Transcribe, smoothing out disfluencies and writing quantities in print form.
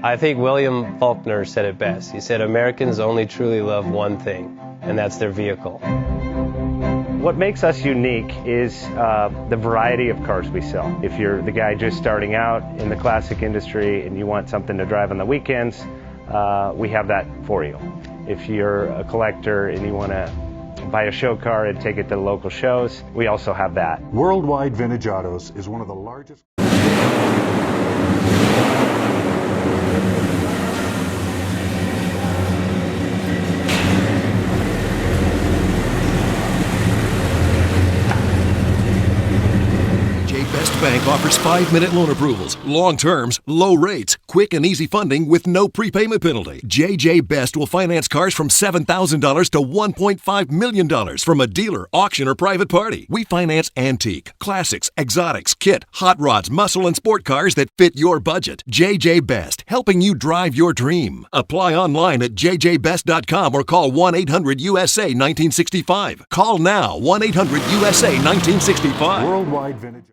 I think William Faulkner said it best. He said, Americans only truly love one thing, and that's their vehicle. What makes us unique is the variety of cars we sell. If you're the guy just starting out in the classic industry and you want something to drive on the weekends, we have that for you. If you're a collector and you want to buy a show car and take it to the local shows, we also have that. Worldwide Vintage Autos is one of the largest. Best Bank offers 5-minute loan approvals, long terms, low rates, quick and easy funding with no prepayment penalty. JJ Best will finance cars from $7,000 to $1.5 million from a dealer, auction, or private party. We finance antique, classics, exotics, kit, hot rods, muscle, and sport cars that fit your budget. JJ Best, helping you drive your dream. Apply online at jjbest.com or call 1-800-USA-1965. Call now, 1-800-USA-1965. Worldwide Vintage.